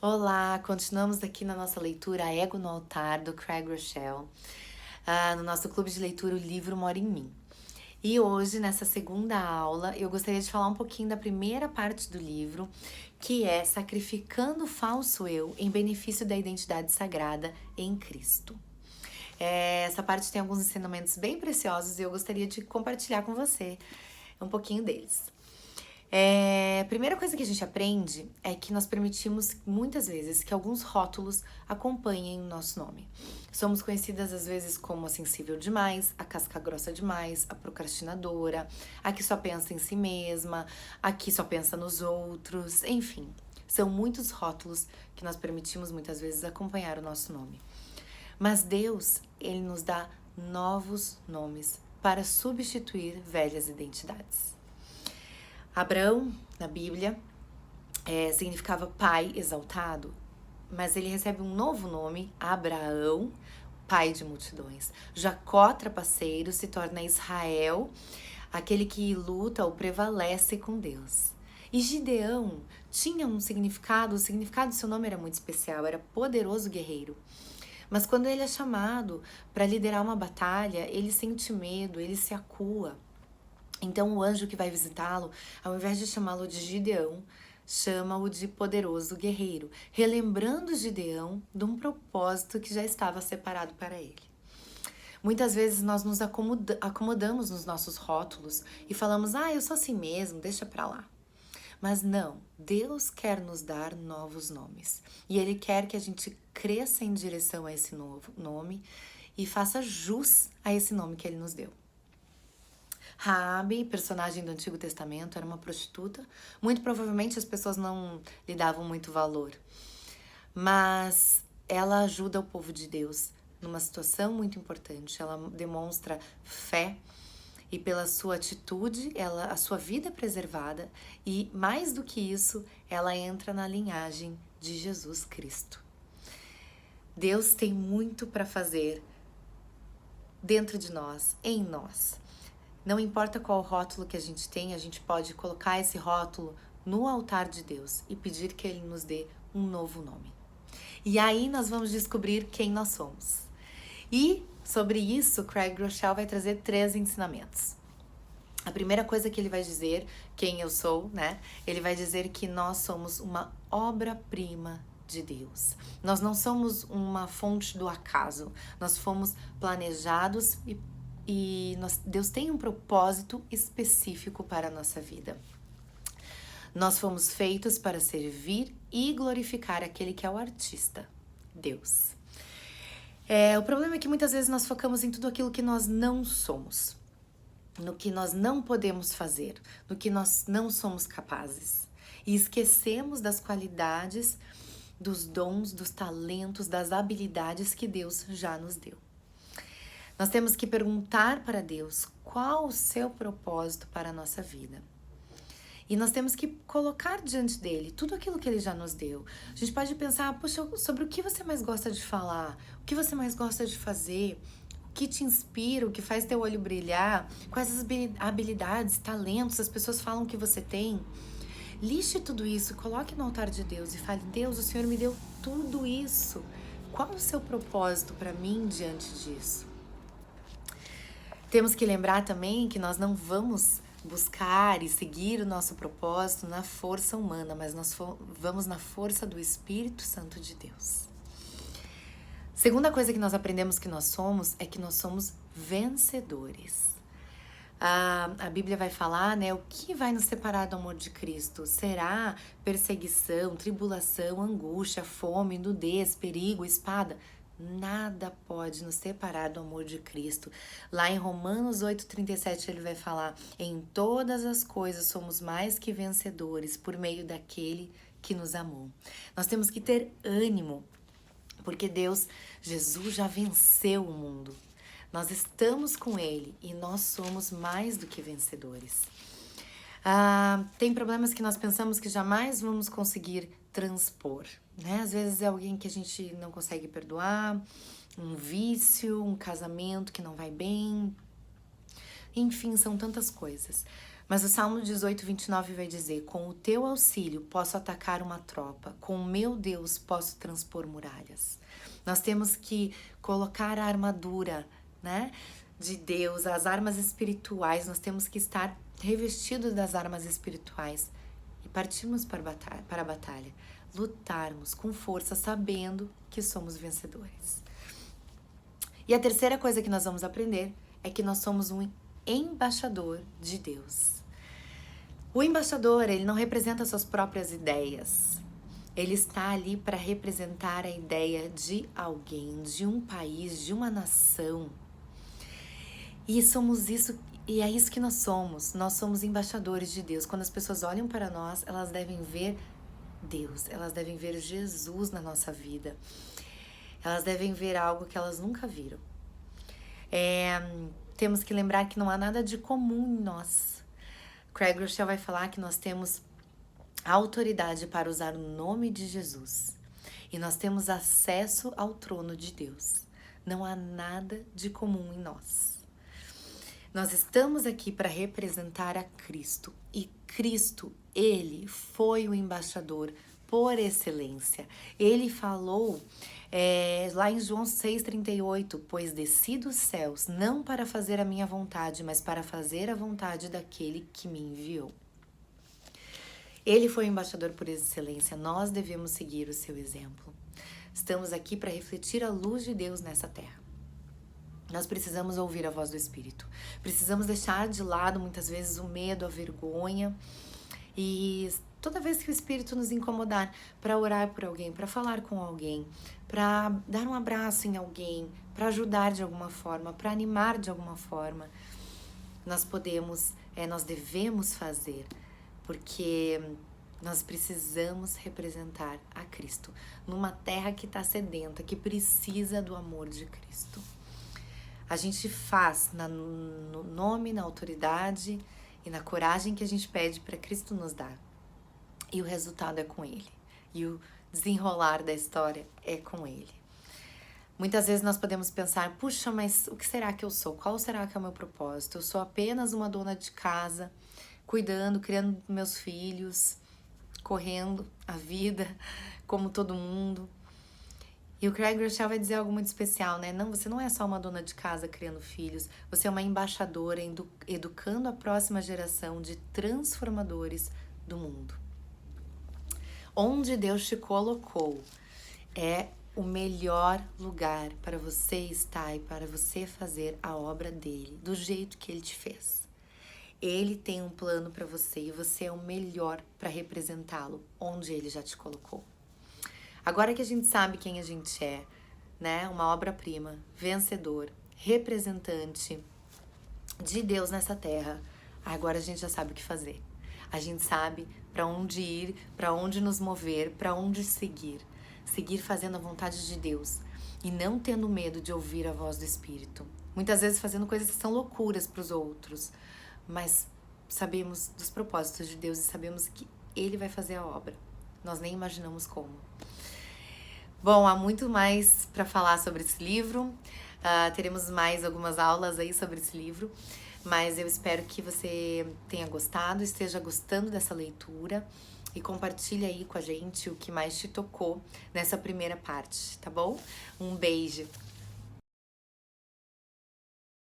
Olá, continuamos aqui na nossa leitura Ego no Altar, do Craig Groeschel, no nosso clube de leitura O Livro Mora em Mim. E hoje, nessa segunda aula, eu gostaria de falar um pouquinho da primeira parte do livro, que é Sacrificando o Falso Eu em Benefício da Identidade Sagrada em Cristo. Essa parte tem alguns ensinamentos bem preciosos e eu gostaria de compartilhar com você um pouquinho deles. A primeira coisa que a gente aprende é que nós permitimos muitas vezes que alguns rótulos acompanhem o nosso nome. Somos conhecidas às vezes como a sensível demais, a casca grossa demais, a procrastinadora, a que só pensa em si mesma, a que só pensa nos outros, enfim. São muitos rótulos que nós permitimos muitas vezes acompanhar o nosso nome. Mas Deus, Ele nos dá novos nomes para substituir velhas identidades. Abraão, na Bíblia, significava pai exaltado, mas ele recebe um novo nome, Abraão, pai de multidões. Jacó, trapaceiro, se torna Israel, aquele que luta ou prevalece com Deus. E Gideão tinha um significado, o significado do seu nome era muito especial, era poderoso guerreiro. Mas quando ele é chamado para liderar uma batalha, ele sente medo, ele se acua. Então o anjo que vai visitá-lo, ao invés de chamá-lo de Gideão, chama-o de poderoso guerreiro, relembrando Gideão de um propósito que já estava separado para ele. Muitas vezes nós nos acomodamos nos nossos rótulos e falamos, eu sou assim mesmo, deixa pra lá. Mas não, Deus quer nos dar novos nomes. E Ele quer que a gente cresça em direção a esse novo nome e faça jus a esse nome que Ele nos deu. Raabe, personagem do Antigo Testamento, era uma prostituta. Muito provavelmente as pessoas não lhe davam muito valor. Mas ela ajuda o povo de Deus numa situação muito importante. Ela demonstra fé e pela sua atitude, a sua vida é preservada. E mais do que isso, ela entra na linhagem de Jesus Cristo. Deus tem muito para fazer dentro de nós, em nós. Não importa qual rótulo que a gente tem, a gente pode colocar esse rótulo no altar de Deus e pedir que Ele nos dê um novo nome. E aí nós vamos descobrir quem nós somos. E sobre isso, Craig Groeschel vai trazer 3 ensinamentos. A primeira coisa que ele vai dizer, quem eu sou, né? Ele vai dizer que nós somos uma obra-prima de Deus. Nós não somos uma fonte do acaso. Nós fomos planejados e Deus tem um propósito específico para a nossa vida. Nós fomos feitos para servir e glorificar aquele que é o artista, Deus. O problema é que muitas vezes nós focamos em tudo aquilo que nós não somos, no que nós não podemos fazer, no que nós não somos capazes. E esquecemos das qualidades, dos dons, dos talentos, das habilidades que Deus já nos deu. Nós temos que perguntar para Deus qual o seu propósito para a nossa vida. E nós temos que colocar diante dele tudo aquilo que ele já nos deu. A gente pode pensar, poxa, sobre o que você mais gosta de falar, o que você mais gosta de fazer, o que te inspira, o que faz teu olho brilhar, quais as habilidades, talentos, as pessoas falam que você tem. Liste tudo isso, coloque no altar de Deus e fale, Deus, o Senhor me deu tudo isso. Qual o seu propósito para mim diante disso? Temos que lembrar também que nós não vamos buscar e seguir o nosso propósito na força humana, mas nós vamos na força do Espírito Santo de Deus. Segunda coisa que nós aprendemos que nós somos é que nós somos vencedores. A Bíblia vai falar, né, o que vai nos separar do amor de Cristo? Será perseguição, tribulação, angústia, fome, nudez, perigo, espada? Nada pode nos separar do amor de Cristo. Lá em Romanos 8,37 ele vai falar, em todas as coisas somos mais que vencedores por meio daquele que nos amou. Nós temos que ter ânimo, porque Jesus já venceu o mundo. Nós estamos com Ele e nós somos mais do que vencedores. Tem problemas que nós pensamos que jamais vamos conseguir transpor, né? Às vezes é alguém que a gente não consegue perdoar, um vício, um casamento que não vai bem. Enfim, são tantas coisas. Mas o Salmo 18, 29 vai dizer: com o teu auxílio posso atacar uma tropa, com o meu Deus posso transpor muralhas. Nós temos que colocar a armadura, né, de Deus, as armas espirituais, nós temos que estar revestidos das armas espirituais e partirmos para a batalha, lutarmos com força, sabendo que somos vencedores. E a terceira coisa que nós vamos aprender é que nós somos um embaixador de Deus. O embaixador, ele não representa suas próprias ideias. Ele está ali para representar a ideia de alguém, de um país, de uma nação. E somos isso, e é isso que nós somos. Nós somos embaixadores de Deus. Quando as pessoas olham para nós, elas devem ver Deus, elas devem ver Jesus na nossa vida. Elas devem ver algo que elas nunca viram. Temos que lembrar que não há nada de comum em nós. Craig Groeschel vai falar que nós temos a autoridade para usar o nome de Jesus. E nós temos acesso ao trono de Deus. Não há nada de comum em nós. Nós estamos aqui para representar a Cristo. E Cristo, Ele foi o embaixador por excelência. Ele falou lá em João 6,38, pois desci dos céus, não para fazer a minha vontade, mas para fazer a vontade daquele que me enviou. Ele foi o embaixador por excelência, nós devemos seguir o seu exemplo. Estamos aqui para refletir a luz de Deus nessa terra. Nós precisamos ouvir a voz do Espírito. Precisamos deixar de lado, muitas vezes, o medo, a vergonha. E toda vez que o Espírito nos incomodar, para orar por alguém, para falar com alguém, para dar um abraço em alguém, para ajudar de alguma forma, para animar de alguma forma, nós devemos fazer, porque nós precisamos representar a Cristo numa terra que está sedenta, que precisa do amor de Cristo. A gente faz no nome, na autoridade e na coragem que a gente pede para Cristo nos dar. E o resultado é com Ele. E o desenrolar da história é com Ele. Muitas vezes nós podemos pensar, puxa, mas o que será que eu sou? Qual será que é o meu propósito? Eu sou apenas uma dona de casa, cuidando, criando meus filhos, correndo a vida como todo mundo. E o Craig Groeschel vai dizer algo muito especial, né? Não, você não é só uma dona de casa criando filhos, você é uma embaixadora educando a próxima geração de transformadores do mundo. Onde Deus te colocou é o melhor lugar para você estar e para você fazer a obra dele, do jeito que ele te fez. Ele tem um plano para você e você é o melhor para representá-lo onde ele já te colocou. Agora que a gente sabe quem a gente é, né? Uma obra-prima, vencedor, representante de Deus nessa terra, agora a gente já sabe o que fazer. A gente sabe para onde ir, para onde nos mover, para onde seguir. Seguir fazendo a vontade de Deus e não tendo medo de ouvir a voz do Espírito. Muitas vezes fazendo coisas que são loucuras para os outros, mas sabemos dos propósitos de Deus e sabemos que Ele vai fazer a obra. Nós nem imaginamos como. Bom, há muito mais para falar sobre esse livro. Teremos mais algumas aulas aí sobre esse livro. Mas eu espero que você tenha gostado, esteja gostando dessa leitura. E compartilhe aí com a gente o que mais te tocou nessa primeira parte, tá bom? Um beijo!